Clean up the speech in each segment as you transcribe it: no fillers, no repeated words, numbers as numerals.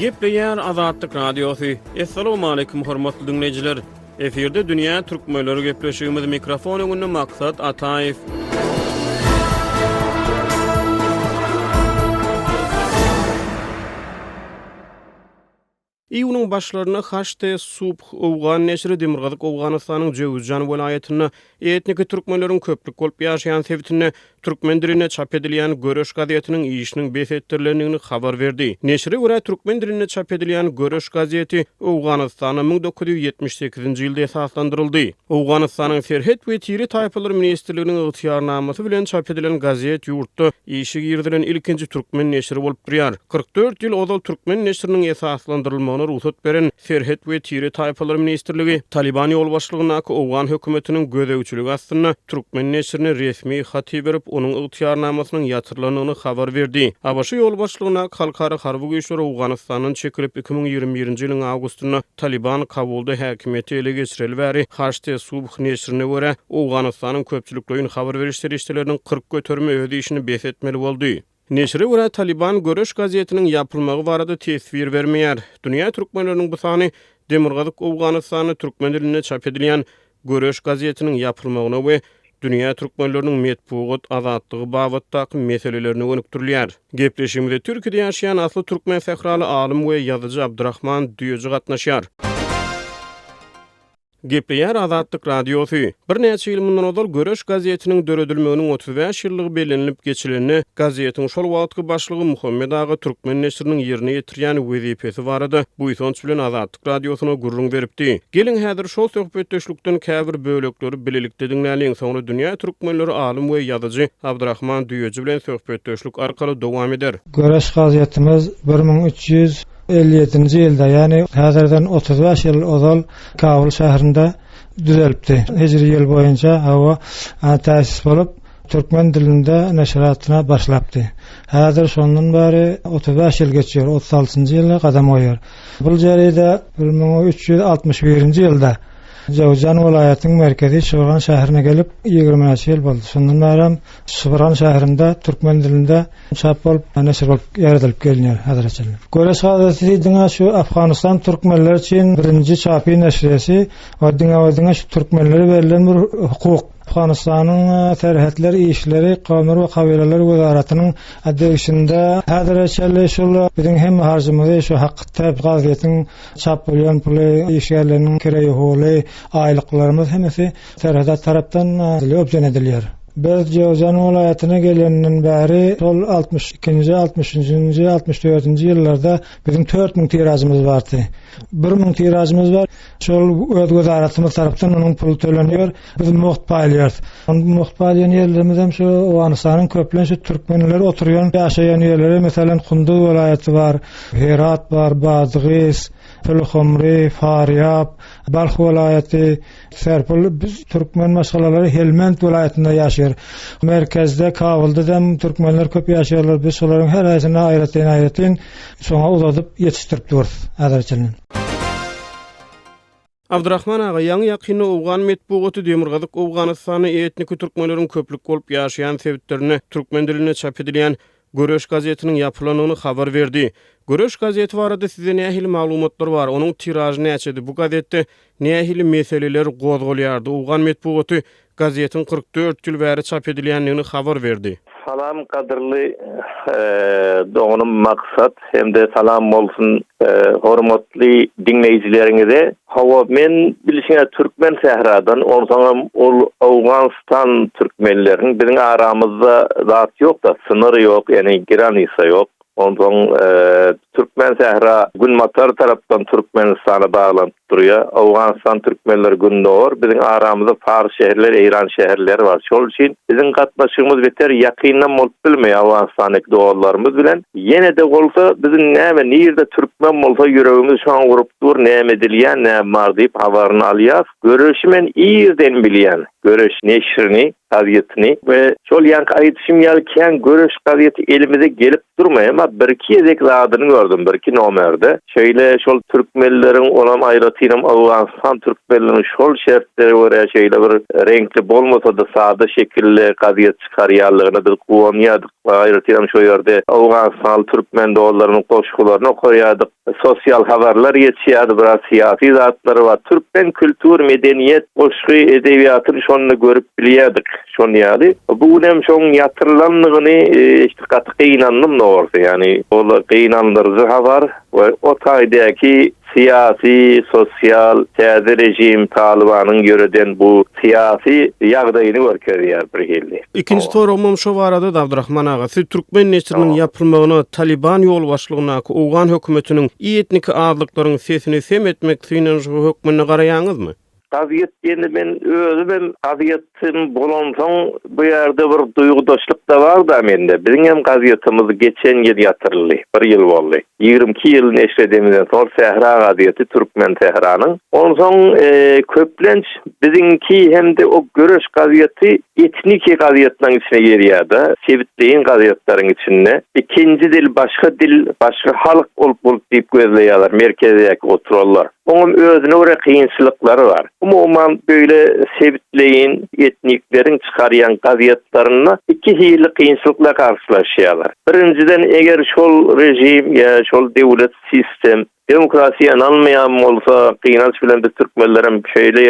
Gepleýär Azatlyk Radiosu. Assalamu alaykum hormatly dinleyijiler. Eferde dünýä türkmenleri gepleşigimiz mikrofon öňünde maksat Ataýew. İýunyň başlaryna Haşte Subh Owgan neşri Demirgazyk Owganystanyň Jowzjan welaýatyna etnik türkmenleriň köplük bolup ýaşaýan sebitine türkmen diline çap edilýän Göreş gazetiniň işiniň besetdirlerini habar berdi. Neşri görä türkmen diline çap edilýän Göreş gazeti Owganystana 1978-nji ýylda esaslandyryldy. Owganystanyň Serhet we Tiri taýpalary ministrliginiň ygtyýarnamasy bilen çap edilen gazet ýurtda işi girdiren ilkinji türkmen neşri bolup durýar. 44 ýyl ozal türkmen neşriniň esaslandyrylmagyna ruhsat beren Serhet we Tiri taýpalary ministrligi Taliban ýol başlygyna Owgan hökümetiniň gödäwçiligi astyna türkmen neşrini resmi haty berip onuň ygtyýarnamasynyň ýatyrylanyny habar berdi. Abaşy ýol başlygyna halkara harby güýçler Owganystanyň çekilip 2021-nji ýylyň awgustyna Taliban Kabulda häkimiýeti ele geçireli bäri Haşte Subh neşrine görä Owganystanyň köpçülikleriniň habar berişleri işleriniň 40 göterme öýdi işini besetmeli boldy. Neşre görä Taliban Göreş gazetiniň ýapylmagy barada tesbir bermeýär. Dünýä türkmenleriniň bu sany Demirgazyk Owganystany türkmen diline çap edilýän Göreş gazetiniň ýapylmagyna we dünýä türkmenleriniň metbuat azatlygy babatdaky meselelerini önükdirýär. Gepleşigimizde Türkiýede ýaşaýan asly türkmen fähraly alim we ýazyjy Abdurrahman Düýeji gatnaşýar. Gepleýär Azatlyk Radiosu. Bir näçe ýyl mundan ozal Göreş gazetiniň döredilmeginiň 35 ýyllygy bellenilip geçilenini gazetiň şol wagtky başlygy Muhammed Ağa türkmen neşriniň ýerine ýetirýän wezipesi barada bu ýytonç bilen Azatlyk Radiosyna gurrun beripdi. Gelin häzir şol söhbetdeşlikden käbir bölekleri bilelikde dinläliň, soňra dünýä türkmenleri alim we ýazyjy Abdurrahman Düýeji bilen söhbetdeşlik arkaly dowam eder. Göreş gazetimiz 1357-nji ýylda, ýani häzirden 35 ýyl ozal Kabul şäherinde düzelipdi. Hijri ýyl boýunça hawa täsis bolup türkmen dilinde neşratyna başlapdy. Häzir şondan beri 35 ýyl geçýär, 36-njy ýyla gadam goýar. Bu jarada 1361-nji ýylda Jowzjan welaýatynyň merkezi Şybran şäherine gelip 20 ýyl boldy. Şondan beri Şybran şäherinde türkmen dilinde çap bolup neşr bolup ýaradylyp gelýär häzirçe. Göreş gazeti diňe şu Afganistan türkmenleri üçin birinji çapy neşresi we diňe şu türkmenlere berilen bir hukuk. Afganistanyň terhetleri işleri Kawmer we kabileler wezaratynyň adegişinde häzirçe şol biziň hem harjymyzy şu hakykda gazetiň çap bolýan puly işgärleriniň keregi holy aýlyklarymyz hemesi terhet tarapdan öpden edilýär. Biz Jowzjan welaýatyna gelenden bäri şol 62-nji, 60-njy, 64-nji ýyllarda bizim 4000 tirajymyz bardy. 1000 tirajymyz bar. Şol öz wezaratymyz tarapdan onuň puly tölenýär. Biz muht paýlýar. Muht paýlayan ýerlerimiz hem şu Owganystanyň köplen şu türkmenler oturýan ýaşaýan ýerleri, meselem Hundu welaýaty bar, Herat bar, Bazgys, Pulhomry, Faryab, Balx welaýaty, Serpil, biz türkmen maşgalary Helmand welaýatynda ýaşaýar. Merkezde Kabulda da türkmenler köp ýaşaýarlar. Biz şolaryň her aýsyna aýratyn soňa uzadyp ýetişdirip durýarys häzirçe. Abdurrahman Ağa ýaňy ýakyny Owgan metbuaty Demirgazyk Owganystany etnik türkmenleriň köplük bolup ýaşaýan sebitlerini türkmen diline çap edilýän Göreş gazetiniň ýapylanyny habar berdi. Göreş gazeti barada size nähili maglumatlar bar? Onuň tiraji näçedi? Bu gazetde nähili meseleler gozgolýardy? Owgan metbuaty gazetin 44 ýyl bäri çap edilýänligini habar berdi. Salam kadrly doğunum maksat hem de salam bolsun hormatly dinleyijilerinize. Hawa men bilişine türkmen sähradan onsoňam ol Owganystan türkmenleriň biziň aramyzda zat ýok da sınır ýok, ýani giranisa ýok. Ondan Türkmen Sahra Günmatar tarapdan Türkmenistana bağlanıp duruyor. Afganistan Türkmenleri günnor. Bizim aramızda Fars şehirler, İran şehirleri var. Şol için bizim katnaşığımız beter yakından bolup bilmeýär Afganistan'daki doğallarımız bilen. Yine de olsa bizim nerede Türkmen bolsa yüreğimiz şu an vurup dur, näme edilýän, näme bar diýip habaryny alýar. Görüşmen iyiden bilýän. Göreş neşrini, gazetini ve şol ýanky aýdyşym ýalkän Göreş gazeti elimize gelip durmaýar, ama bir iki ýezek zadyny gördüm bir iki nomerde. Şeýle şol türkmenleriň olam aýratynam Awganistan türkmenleriň şol şertleri görä şeýle bir renkli bolmasa da sada şekilli gaziýet çykarýarlygyny da gowanýardyk. Aýratynam şo ýerde Awganistan türkmen dowlarynyň goşgularyny okuýardyk. Sosial habarlar ýetýärdi, bir siyasi zatlary we türkmen kültür medeniýet goşgy edebiýatyny şonu görüp bilýärdik. Şonu ýaly. Bu hem şoň ýatyrylanlygyny işte gatqynandym doğrusu. Yani o qynandyrjy habar we o taýdaki siyasi, sosyal, täze rejim Talibanyň ýöreden bu siyasi ýagdaýyny görkezýär bir hili. İkinci sorumum şu barada da Abdurrahman aga. Siz Türkmen neşriniň ýapylmagyny Taliban ýol başlygyna Owgan hökümetiniň etnik azlyklaryň sesini sem etmek üçin şu hökmüne garaýaňyzmy? Gaziýet ýene men özüm gaziýetim bolansoň bu ýerde bir duýgudaşlyk da bar da mende. Biziň hem gaziýetimiz geçen ýyl ýatyrly, 1 ýyl boldy. 22 ýyl neşredemizden soň Sehra gaziýeti Türkmen Tehranyň. Onsoň köplenç biziňki hemde o görüş gaziýeti etnik gaziýetlaryň içine girýärdi. Sebitleýin gaziýetlaryň içinde. İkinci dil, başga halyk bolup diýip gözleýärler, merkezdäki oturarlar. Onun özüne göre kıyınçılıkları var. Umuman böyle sebitleyin etniklerin çıkarıyan gaziyyatlarına iki hili kıyınçılıkla karşılaşıyorlar. Birinciden eğer şol rejim ya şol devlet sistem demokrasiya almayan olsa kıyınç bilen de Türkmenlerin şöyle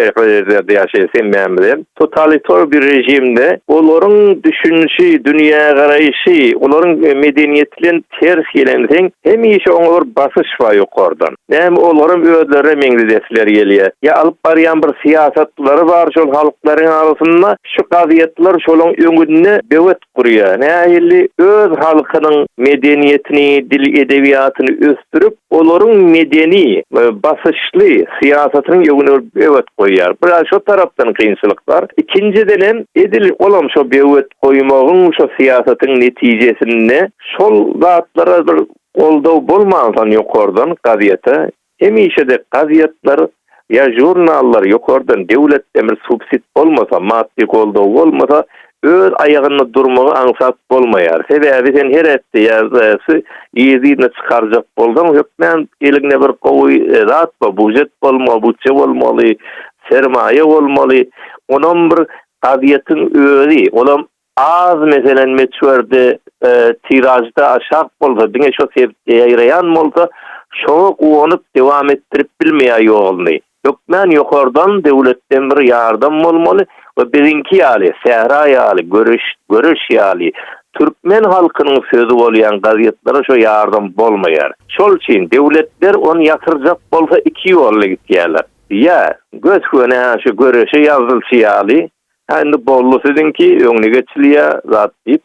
yaşayasın memnunum. Totalitar bir rejimde onların düşünüşü, dünya garayışı, onların medeniyetlerin ters gelensen hem işe onlar basış var yukarıdan. Hem onların ödleri mengdesler geliyor. Ya alıp barayan bir siyasatları var şol halkların arasında şu gaziyetler şolun öngününe bevet kuruyor. Ne öz halkının medeniyetini, dil edebiyatını östürüp onların medeni, basışlı siyasetinin yönünü bevet koyar. Biraz şu taraftan kıyınçılıklar. İkinci denen edil olam şu bevet koymağın şu siyasetin neticesinde şol zatlara bir oldaw bolmansan yokordan gaziyete hem işede gaziyetler ya jurnallar yokordan devlet demir subsid olmasa maddi oldaw olmasa öz ayağını durmağı ansat bolmaýar. Sebebi sen her etdi ýazasy ýezidine çykarjak bolsaň hökmen eline bir gowy zat budjet bolmaly, sermaye bolmaly. Onuň bir gaziýetin özi, olam az meselen meçwerde tirajda aşak bolsa, diňe şo ýaýraýan bolsa, şoňa gowanyp dewam etdirip bilmeýär ýolny. Hökmen ýokardan dewletden bir ýardam bolmaly we biziňki ýaly, Sehra ýaly, görüş ýaly, Türkmen halkynyň sözü bolýan gaziýetlere şo ýardam bolmaýar. Şol üçin dewletler onu ýatyrjak bolsa iki ýolly gitýärler. Ya göçgöne şu görüşe ýazylýaly, hände bollu sizinki öňüne geçilýär zat diýip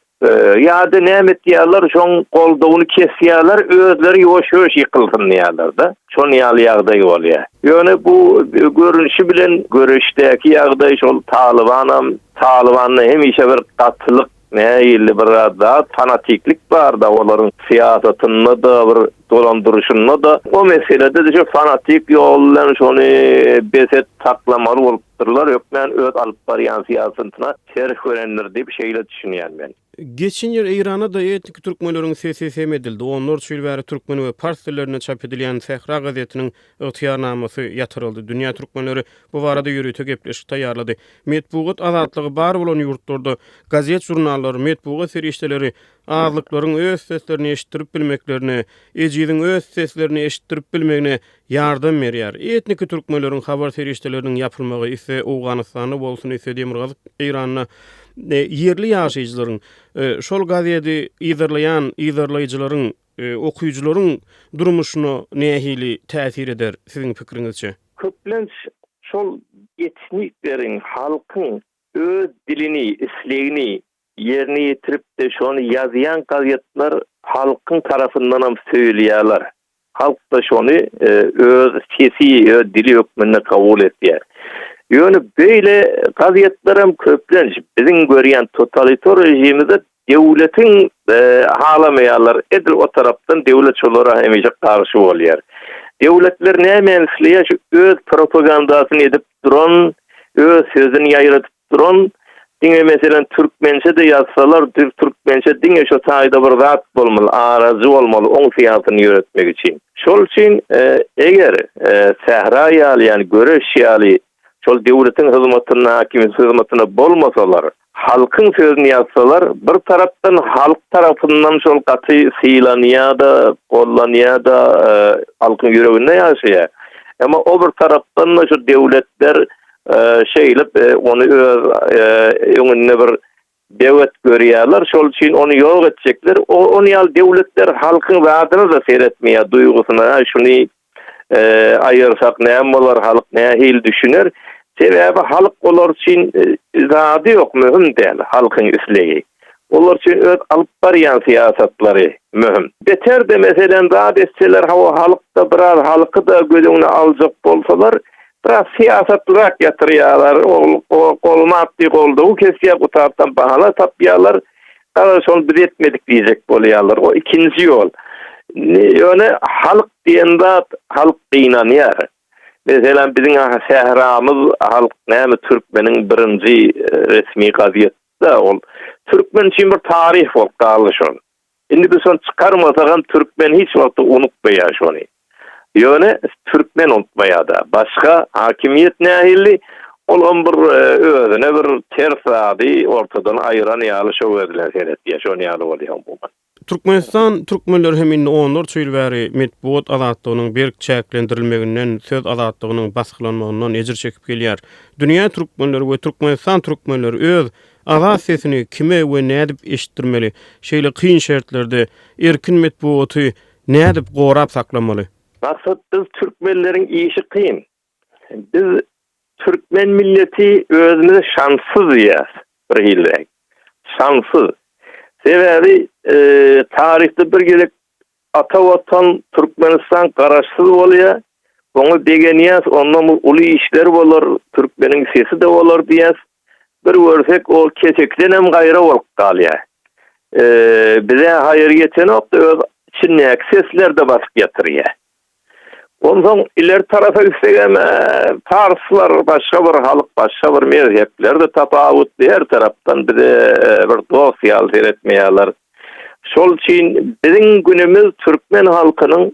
ýa-da näme etýärler, şoň goldawyny kesýärler, özleri ýoş-ýoş ýykylsyn diýärler da. Şol ýaly ýagdaý bolýar. Ýöne bu görünüşi bilen görüşdäki ýagdaý şol Talibanyň hemişe bir gatlyk, näýili bir zat fanatiklik bar da olaryň siýasatyny da bir dolandyrışyny da o meselede de şu fanatik ýol bilen şonu beset taklamaly bolup durlar. Hökmen öz alyp barýan siýasatyna şerh görenler diýip şeýle düşünýän men. Geçen ýer Irana da etnik türkmenleriň sesi sem edildi. Onlar şeýle türkmen we fars dillerine çap edilýän Sehra gazetiniň ygtyýarnamasy ýatyryldy. Dünýä türkmenleri bu barada ýürüýte gepleşip taýýarlady. Medpugat azatlygy bar bolan ýurtlarda gazet jurnallary, medpugat serişdeleri azlyklaryň öz seslerini eşitdirip bilmeklerini, ejizin öz seslerini eşitdirip bilmegine ýardam berýär. Etnik türkmenleriň habar serişdeleriniň ýapylmagy ise Owganystany bolsun ise Demirgazyk Iranyna yerli ýaşaýjylaryň şol gaziýeti ýazarlaýjylaryň, okuýjylaryň durmuşyna nähili täsir eder siziň pikiriňizçe? Köplenç şol etnikleriň, halkyň öz dilini, islegini yerine ýetirip de şonu ýazýan gaziýetler halkyň tarapyndan hem söýleýärler. Halk da şonu öz sesi, öz dili hökmünde kabul etýär. Ýöne beýle gaziýetlerem köplenç biziň görýän totalitar rejimde devletin halamaýarlar. Edil o tarapdan devlet şolara hemişe karşı bolýar. Devletler näme isleýär? Öz propagandasyny edip duran, öz sözüni ýaýratyp duran Diňe meselen türkmençe de yazsalar, türkmençe diňe şo taýda bir zat bolmaly, arazy bolmaly, oň fiýatyny ýöretmek için. Şol üçin eger sehra ýaly, ýani göreş ýaly şol döwletiň hyzmatyna, hakimiýet hyzmatyna bolmasalar, halkyň sözüni ýazsalar, bir tarapdan halk tarapyndan şol gaty syýlanýa-da, gollanýa-da, halkyň ýüreginde ýaşaýar. Ama o bir tarapdan da şu döwletler şeylip onu öňünde bir döwlet görýärler, şol üçin onu ýok etjekler. Onu ýal döwletler halkyň wadyny da seyretmeýär, duýgusyna şuny aýyrsak näme bolar, halk näme hil düşüner. Sebäbi halk olar üçin zady ýok, möhüm däl halkyň islegi. Olar üçin öz alyp barýan siýasatlary möhüm. Beter de meselen zat etseler, halkda biraz halky da gözüňe aljak bolsalar, biraz siýasatlyrak ýatyrýarlar, golmatdy goldugy kesýär, bu tarapdan bahala tapýarlar, gara şol biz etmedik diýjek bolýarlar. O ikinji ýol. Ýöne halk diýen zat halk gynanýar. Mesela bizim sehramız halk näme türkmeniň birinji resmi gazetde ol. Türkmen için bir tarih bolup galyşyn. Indi biz onu çıkarmasagan türkmen hiç wagtda unutmaýar şonu. Ýöne türkmen unutmaýar-da. Başga hakimiýet nähili olan bir özüne bir tersadi ortadan aýyran ýaly şo edilen seretdiýär, şonu ýaly bolýar bu. Türkmenistan türkmenler hemin 14 ýyl bäri medeniýet azatlygynyň berk çäklendirilmeginden, söz azatlygynyň baskılanmagynyň ejir çekip gelýär. Dünýä türkmenleri we Türkmenistan türkmenleri öz azat sesini kime we nädip eşitdirmeli? Şeýle kyn şertlerde erkin medeniýeti nädip gorap saklamaly? Maksat biz türkmenleriň işi kyn. Biz türkmen milleti özüne şanssız ýas bir hilek. Şanssız. Sebäbi tarihde bir gelek ata watan Türkmenistan garaşsyz bolýar. Onu degenýäs, ondan uly işler bolar, türkmeniň sesi de bolar diýäs. Bir görsek o kesekden hem gaýra bolup galýar. Bize haýyr geçen wagtda öz içindäki sesler de basyp ýatyrýar. Ondan ileri tarafa üstegem Farslar, başga bir halyk, başga bir mezhepler de tapawut her tarapdan bize bir dosýal seretmeýärler. Şol üçin biziň günümüz türkmen halkynyň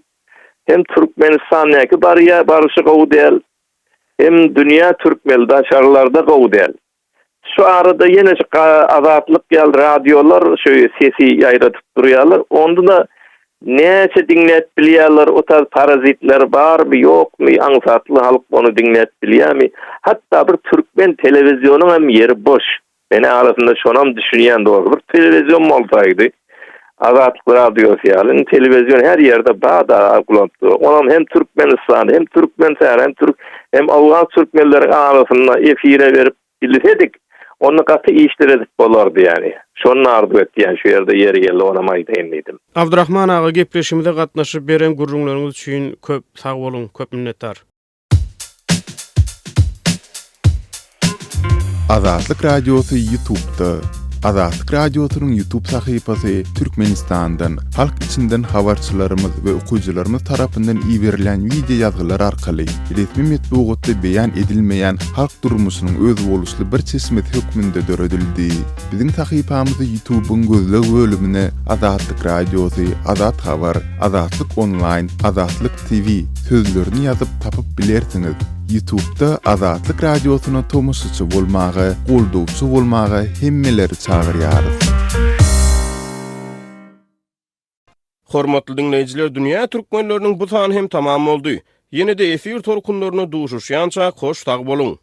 hem Türkmenistanyňky barşy gowdel, hem dünýä türkmendaşlarlarda gowdel. Şu arada ýene azatlyk ýal radiolar şu sesi ýaýratyp durýarlar. Onda da näçe dinlet bilýärler, o tarz parazitler barmy ýokmy, aňsatly halk onu dinlet bilýärmi? Hatta bir türkmen telewizionyň hem ýeri boş. Mene arasynda şonam düşünýän dogry bir telewizion bolsaydy. Azatlyk radiosu ýaly telewizion her ýerde bada aglandy. Onam hem Türkmenistan, hem türkmen hem hem Awgan türkmenleri arasynda efire berip bilsedik, onu gaty işleredip bolardy ýani. Şonu arzu etdiýän şu ýerde ýeri geldi, ona maýdaýyndydım. Abdurrahman aga gepleşimide gatnaşyp beren gurrunlaryňyz üçin köp sag bolun, köp minnetdar. Azatlyk radiosu YouTube'da. Azatlyk radiosynyň YouTube sahypasy Türkmenistandan, halk içinden habarçylarymyz we okuwçylarymyz tarapyndan iýerilen video ýazgylar arkaly resmi medeniýetde beýan edilmeýän halk durmuşynyň öz boluşly bir çeşmet hökmünde döredildi. Biziň sahypamyzy YouTube'un gözleg bölümine Azatlyk radiosy, Azat habar, Azatlyk online, Azatlyk TV sözlerini ýazyp tapyp bilersiňiz. YouTube'da Azatlyk radiosyna tomoşaçy bolmagy, goldowçy bolmagy hemmeleri çagyrýarys. Hormatly dinleyijiler, dünýä türkmenleriniň bu sany hem tamam boldy. Ýene-de efir torkunlaryna duşuşýança hoş tag bolun.